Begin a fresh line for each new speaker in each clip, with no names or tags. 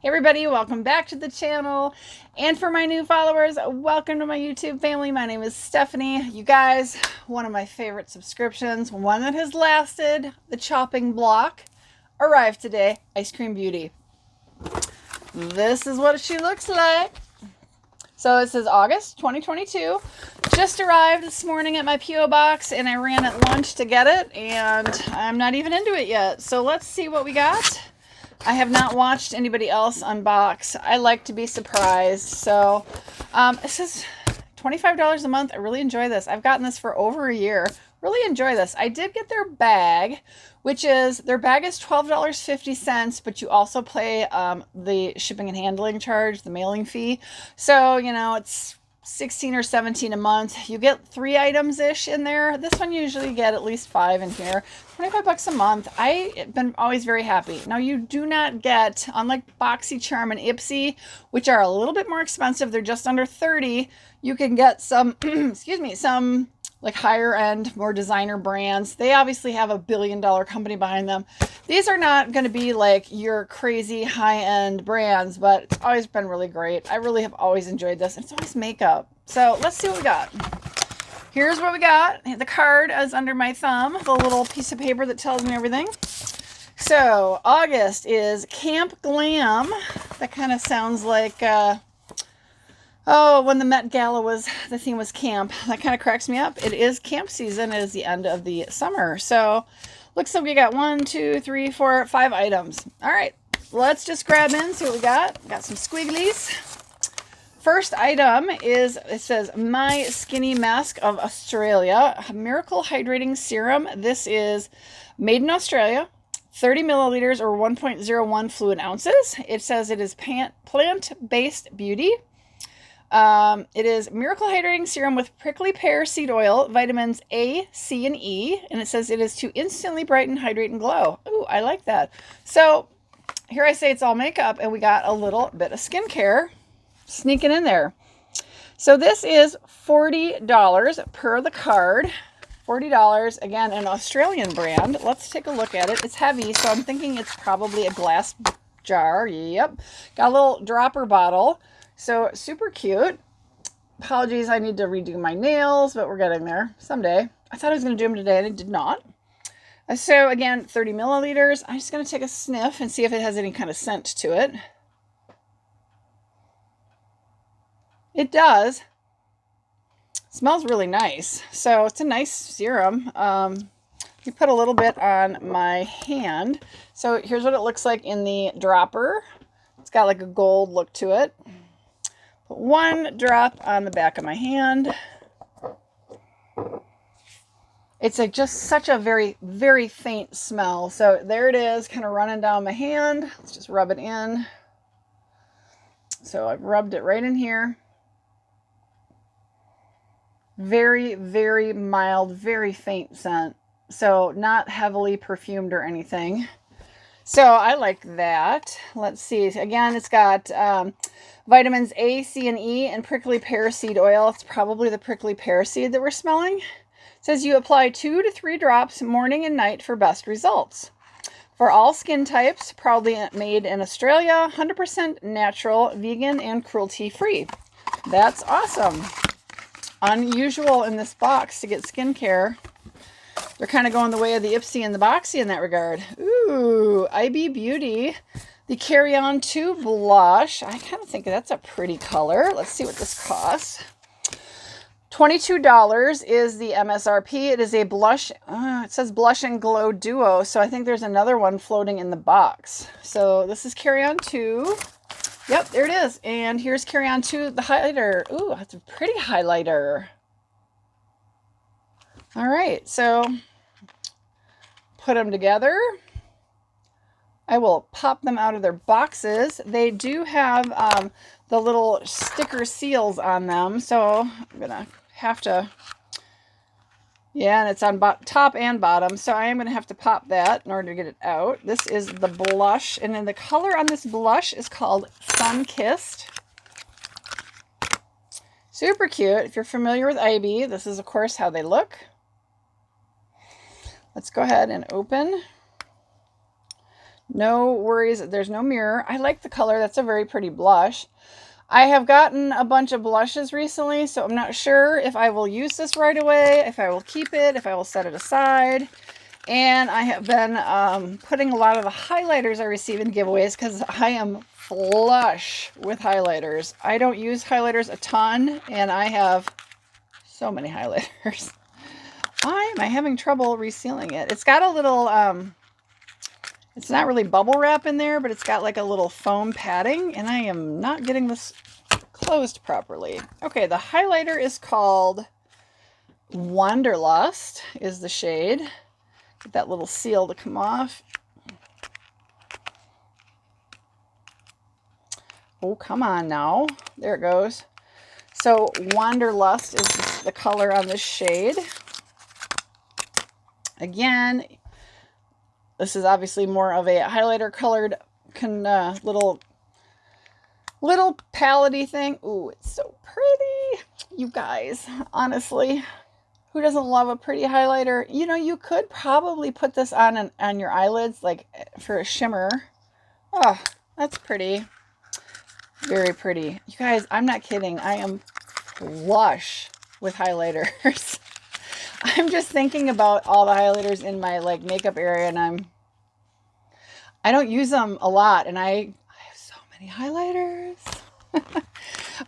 Hey everybody, welcome back to the channel. And for my new followers, welcome to my YouTube family. My name is Stephanie. You guys, one of my favorite subscriptions, one that has lasted, the chopping block, arrived today, Ice Cream Beauty. This is what she looks like. So it says August 2022. Just arrived this morning at my P.O. box and I ran at lunch to get it and I'm not even into it yet. So let's see what we got. I have not watched anybody else unbox. I like to be surprised. So it says $25 a month. I really enjoy this. I've gotten this for over a year. Really enjoy this. I did get their bag, which is, their bag is $12.50, but you also pay the shipping and handling charge, the mailing fee. So, you know, it's 16 or 17 a month. You get 3 items-ish in there. This one you usually get at least 5 in here. 25 bucks a month. I've been always very happy. Now you do not get, unlike BoxyCharm and Ipsy, which are a little bit more expensive, they're just under 30, you can get some, excuse me, some like higher end, more designer brands. They obviously have a billion-dollar company behind them. These are not going to be like your crazy high-end brands, but it's always been really great. I really have always enjoyed this. It's always makeup. So let's see what we got. Here's what we got. The card is under my thumb, the little piece of paper that tells me everything. So August is Camp Glam. That kind of sounds like, oh, when the Met Gala was, the theme was camp. That kind of cracks me up. It is camp season. It is the end of the summer. So looks like we got 1, 2, 3, 4, 5 items. All right, let's just grab in, see what we got. Got some squigglies. First item is, it says, My Skinny Mask of Australia Miracle Hydrating Serum. This is made in Australia. 30 milliliters or 1.01 fluid ounces. It says it is plant-based beauty. It is Miracle Hydrating Serum with prickly pear seed oil, vitamins A, C, and E. And it says it is to instantly brighten, hydrate, and glow. Ooh, I like that. So here I say it's all makeup, and we got a little bit of skincare sneaking in there. So this is $40 per the card. $40, again, an Australian brand. Let's take a look at it. It's heavy, so I'm thinking it's probably a glass jar. Yep. Got a little dropper bottle. So super cute. Apologies, I need to redo my nails, but we're getting there someday. I thought I was going to do them today, and I did not. So again, 30 milliliters. I'm just going to take a sniff and see if it has any kind of scent to it. It does. Smells really nice. So it's a nice serum. You put a little bit on my hand. So here's what it looks like in the dropper. It's got like a gold look to it. Put 1 drop on the back of my hand. It's like just such a very, very faint smell. So there it is, kind of running down my hand. Let's just rub it in. So I've rubbed it right in here. Very, very mild, very faint scent. So not heavily perfumed or anything. So I like that. Let's see. Again, it's got vitamins A, C, and E, and prickly pear seed oil. It's probably the prickly pear seed that we're smelling. It says you apply 2 to 3 drops morning and night for best results. For all skin types, proudly made in Australia, 100% natural, vegan, and cruelty-free. That's awesome. Unusual in this box to get skincare. They're kind of going the way of the Ipsy and the Boxy in that regard. Ooh, IB Beauty, the Carry On 2 blush. I kind of think that's a pretty color. Let's see what this costs. $22 is the MSRP. It is a blush. It says Blush and Glow Duo. So I think there's another one floating in the box. So this is Carry On 2. Yep, there it is. And here's Carry On 2, the highlighter. Ooh, that's a pretty highlighter. All right, so put them together. I will pop them out of their boxes. They do have the little sticker seals on them, so I'm going to have to, yeah, and it's on top and bottom, so I am going to have to pop that in order to get it out. This is the blush, and then the color on this blush is called Sun Kissed. Super cute. If you're familiar with IB, this is, of course, how they look. Let's go ahead and open. No worries. There's no mirror. I like the color. That's a very pretty blush. I have gotten a bunch of blushes recently, so I'm not sure if I will use this right away, if I will keep it, if I will set it aside. And I have been putting a lot of the highlighters I receive in giveaways because I am flush with highlighters. I don't use highlighters a ton, and I have so many highlighters. Why am I having trouble resealing it? It's got a little, it's not really bubble wrap in there, but it's got like a little foam padding, and I am not getting this closed properly. Okay, the highlighter is called Wanderlust, is the shade. Get that little seal to come off. Oh, come on now. There it goes. So Wanderlust is the color on this shade. Again, this is obviously more of a highlighter colored little palette-y thing. Ooh, it's so pretty. You guys, honestly, who doesn't love a pretty highlighter? You know, you could probably put this on your eyelids, like for a shimmer. Oh, that's pretty. Very pretty. You guys, I'm not kidding. I am flush with highlighters. I'm just thinking about all the highlighters in my like makeup area, and I don't use them a lot, and I have so many highlighters.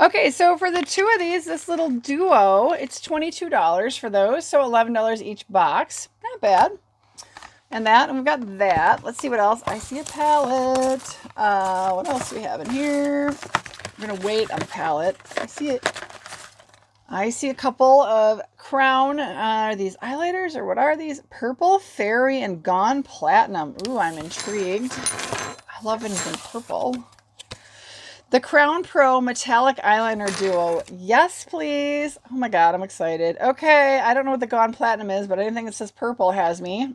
Okay, so for the two of these, this little duo, it's $22 for those, so $11 each box. Not bad. And we've got that. Let's see what else. I see a palette. What else do we have in here? I'm going to wait on the palette. I see a couple of Crown, are these eyeliners or what are these? Purple Fairy and Gone Platinum. Ooh, I'm intrigued. I love anything purple. The Crown Pro Metallic Eyeliner Duo. Yes, please. Oh my God, I'm excited. Okay, I don't know what the Gone Platinum is, but anything that says purple has me.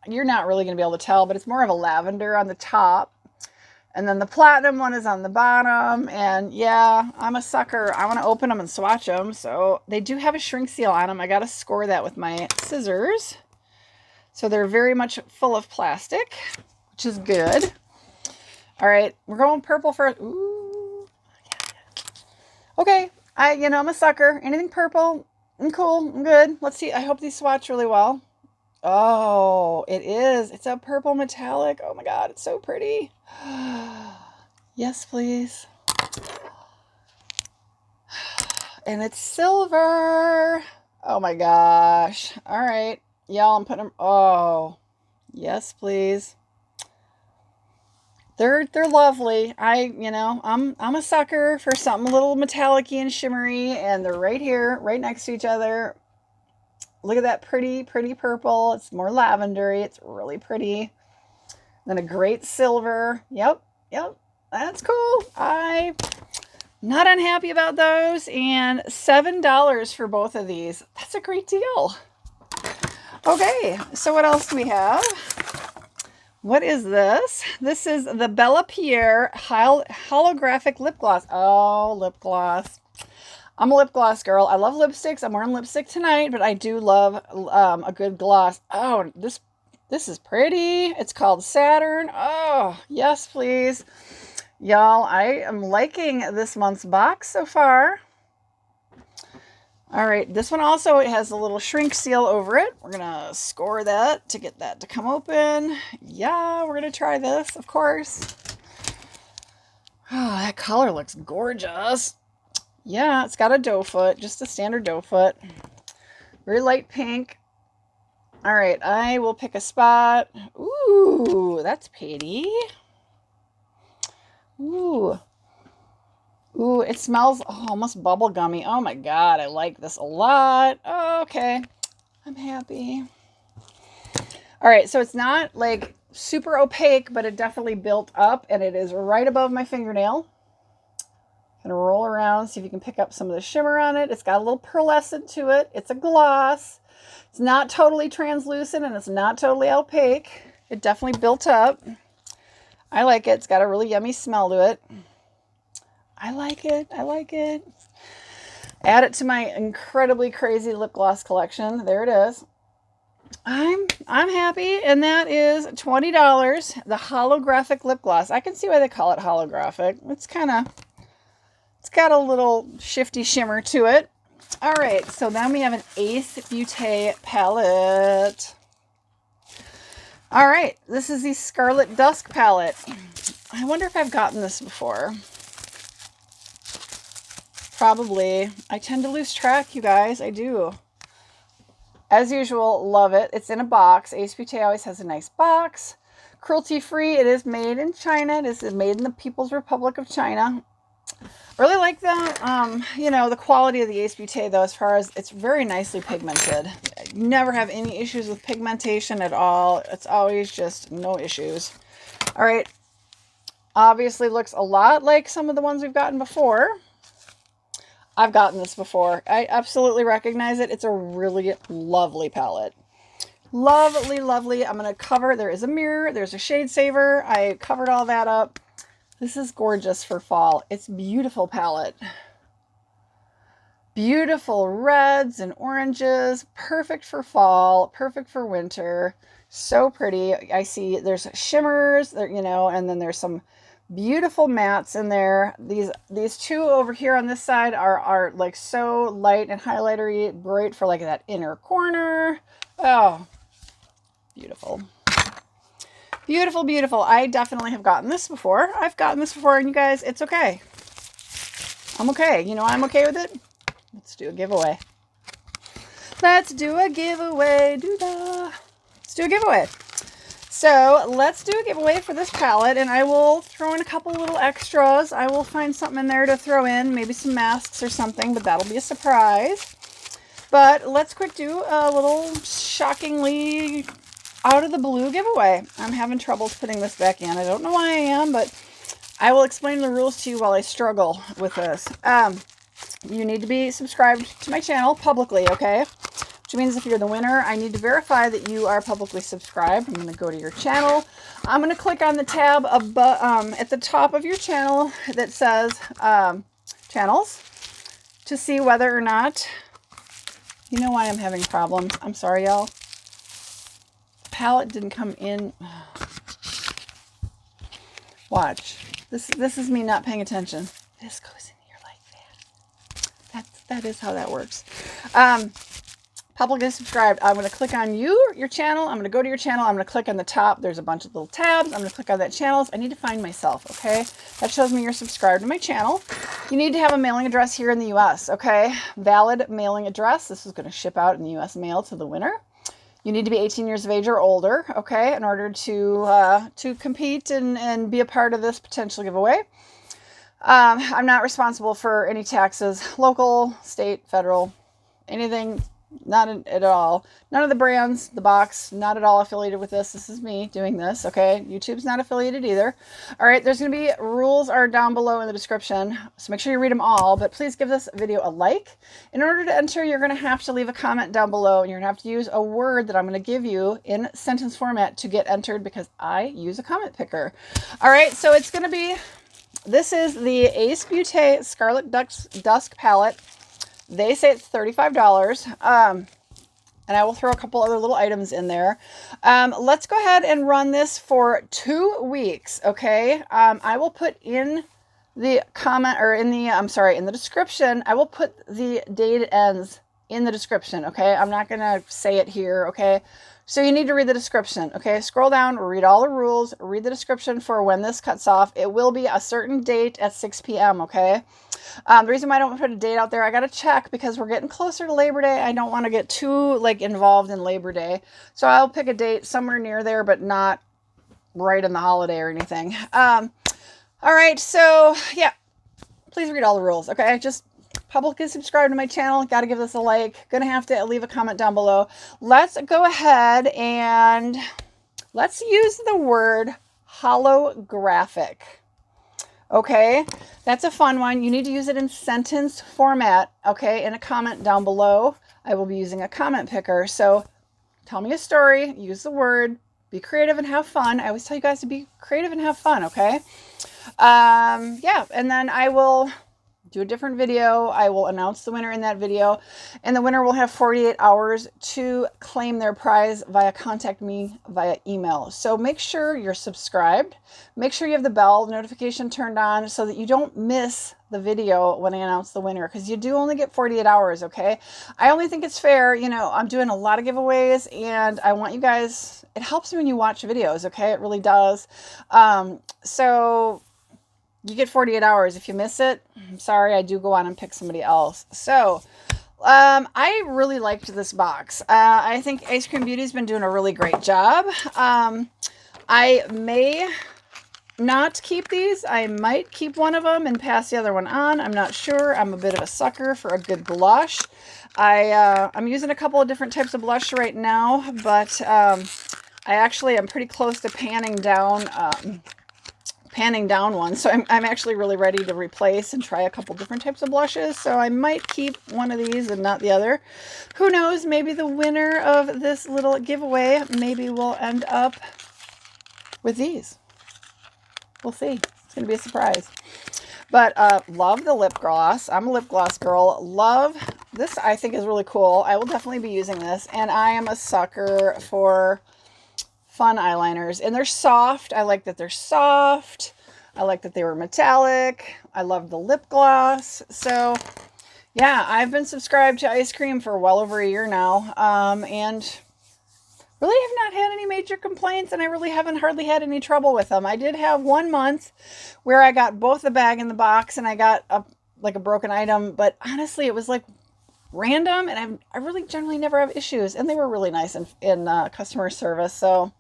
You're not really going to be able to tell, but it's more of a lavender on the top. And then the platinum one is on the bottom. And yeah, I'm a sucker. I want to open them and swatch them. So they do have a shrink seal on them. I got to score that with my scissors. So they're very much full of plastic, which is good. All right, we're going purple first. Ooh. Okay, I'm a sucker. Anything purple, I'm cool, I'm good. Let's see. I hope these swatch really well. Oh, it is. It's a purple metallic. Oh my God, it's so pretty. Yes, please. And it's silver. Oh my gosh. All right. Y'all, I'm putting them. Oh, yes, please. They're lovely. I'm a sucker for something a little metallic-y and shimmery, and they're right here, right next to each other. Look at that pretty, pretty purple. It's more lavendery. It's really pretty. Then a great silver. Yep. That's cool. I'm not unhappy about those. And $7 for both of these. That's a great deal. Okay, so what else do we have? What is this? This is the Bella Pierre Holographic Lip Gloss. Oh, lip gloss. I'm a lip gloss girl. I love lipsticks. I'm wearing lipstick tonight, but I do love a good gloss. Oh, this is pretty. It's called Saturn. Oh, yes, please. Y'all, I am liking this month's box so far. All right, this one also has a little shrink seal over it. We're going to score that to get that to come open. Yeah, we're going to try this, of course. Oh, that color looks gorgeous. Yeah, it's got a doe foot, just a standard doe foot. Very light pink. All right, I will pick a spot. Ooh, that's pretty. Ooh, it smells almost bubblegummy. Oh my God, I like this a lot. Oh, okay, I'm happy. All right, so it's not like super opaque, but it definitely built up, and it is right above my fingernail. Gonna roll around, see if you can pick up some of the shimmer on it. It's got a little pearlescent to it. It's a gloss. It's not totally translucent, and it's not totally opaque. It definitely built up. I like it. It's got a really yummy smell to it. I like it. Add it to my incredibly crazy lip gloss collection. There it is. I'm happy, and that is $20. The holographic lip gloss. I can see why they call it holographic. It's got a little shifty shimmer to it. All right, so then we have an Ace Beauty palette. All right, this is the Scarlet Dusk palette. I wonder if I've gotten this before. Probably. I tend to lose track, you guys. I do. As usual, love it. It's in a box. Ace Beauty always has a nice box. Cruelty-free. It is made in China. It is made in the People's Republic of China. Really like the, you know, the quality of the Ace Beauty, though, as far as it's very nicely pigmented. Never have any issues with pigmentation at all. It's always just no issues. All right. Obviously looks a lot like some of the ones we've gotten before. I've gotten this before. I absolutely recognize it. It's a really lovely palette. Lovely, lovely. I'm going to cover, there is a mirror. There's a shade saver. I covered all that up. This is gorgeous for fall. It's a beautiful palette. Beautiful reds and oranges. Perfect for fall. Perfect for winter. So pretty. I see there's shimmers, there, you know, and then there's some beautiful mattes in there. These two over here on this side are like so light and highlightery, great for like that inner corner. Oh, beautiful. Beautiful, beautiful. I definitely have gotten this before. I've gotten this before, and you guys, it's okay. I'm okay. You know, I'm okay with it. Let's do a giveaway. Let's do a giveaway. Let's do a giveaway. So let's do a giveaway for this palette, and I will throw in a couple little extras. I will find something in there to throw in, maybe some masks or something, but that'll be a surprise. But let's quick do a little shockingly out of the blue giveaway. I'm having trouble putting this back in. I don't know why I am, but I will explain the rules to you while I struggle with this. You need to be subscribed to my channel publicly, okay? Which means if you're the winner, I need to verify that you are publicly subscribed. I'm going to go to your channel. I'm going to click on the tab above, at the top of your channel that says channels to see whether or not, you know why I'm having problems. I'm sorry, y'all. The palette didn't come in. Watch. This is me not paying attention. This goes in here like that. That is how that works. Publicly subscribed. I'm going to click on your channel. I'm going to go to your channel. I'm going to click on the top. There's a bunch of little tabs. I'm going to click on that channels. I need to find myself, okay? That shows me you're subscribed to my channel. You need to have a mailing address here in the U.S., okay? Valid mailing address. This is going to ship out in the U.S. mail to the winner. You need to be 18 years of age or older, okay, in order to compete and be a part of this potential giveaway. I'm not responsible for any taxes, local, state, federal, anything. Not at all. None of the brands, the box, not at all affiliated with this. This is me doing this, okay? YouTube's not affiliated either. All right, there's going to be rules are down below in the description, so make sure you read them all, but please give this video a like. In order to enter, you're going to have to leave a comment down below, and you're going to have to use a word that I'm going to give you in sentence format to get entered because I use a comment picker. All right, so it's going to be, this is the Ace Beauty Scarlet Dusk palette. They say it's $35, and I will throw a couple other little items in there. Let's go ahead and run this for 2 weeks, okay? I will put in the comment, or in the, in the description, I will put the date it ends in the description, okay? I'm not going to say it here, okay? So you need to read the description, okay? Scroll down, read all the rules, read the description for when this cuts off. It will be a certain date at 6 p.m., okay? The reason why I don't put a date out there, I got to check because we're getting closer to Labor Day. I don't want to get too involved in Labor Day. So I'll pick a date somewhere near there, but not right in the holiday or anything. All right. So yeah, please read all the rules. Okay. Just publicly subscribe to my channel. Got to give this a like. Gonna have to leave a comment down below. Let's go ahead and let's use the word holographic. Okay, that's a fun one. You need to use it in sentence format, okay, in a comment down below. I will be using a comment picker. So tell me a story, use the word, be creative and have fun. I always tell you guys to be creative and have fun, okay? Yeah, and then I will do a different video. I will announce the winner in that video, and the winner will have 48 hours to claim their prize via contact me via email. So make sure you're subscribed. Make sure you have the bell notification turned on so that you don't miss the video when I announce the winner, because you do only get 48 hours, okay? I only think it's fair. You know, I'm doing a lot of giveaways, and I want you guys, it helps me when you watch videos, okay? It really does. So you get 48 hours. If you miss it, I'm sorry, I do go on and pick somebody else. So, I really liked this box. I think Eyescream Beauty's been doing a really great job. I may not keep these. I might keep one of them and pass the other one on. I'm not sure. I'm a bit of a sucker for a good blush. I'm using a couple of different types of blush right now, but I actually am pretty close to panning down one, so I'm actually really ready to replace and try a couple different types of blushes. So I might keep one of these and not the other. Who knows? Maybe the winner of this little giveaway maybe will end up with these. We'll see. It's gonna be a surprise. But love the lip gloss. I'm a lip gloss girl. Love this. I think is really cool. I will definitely be using this, and I am a sucker for fun eyeliners, and they're soft. I like that they're soft. I like that they were metallic. I love the lip gloss. So yeah, I've been subscribed to Eyescream for well over a year now, and really have not had any major complaints, and I really haven't hardly had any trouble with them. I did have 1 month where I got both the bag and the box, and I got like a broken item, but honestly it was like random, and I really generally never have issues, and they were really nice in customer service. So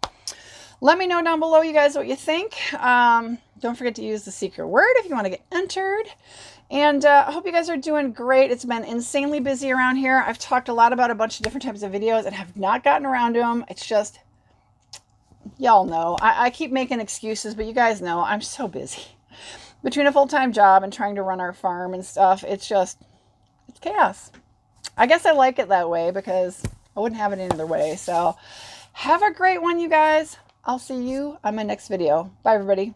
let me know down below, you guys, what you think. Don't forget to use the secret word if you want to get entered. And I hope you guys are doing great. It's been insanely busy around here. I've talked a lot about a bunch of different types of videos and have not gotten around to them. It's just, y'all know, I keep making excuses, but you guys know I'm so busy. Between a full-time job and trying to run our farm and stuff, it's chaos. I guess I like it that way because I wouldn't have it any other way. So have a great one, you guys. I'll see you on my next video. Bye, everybody.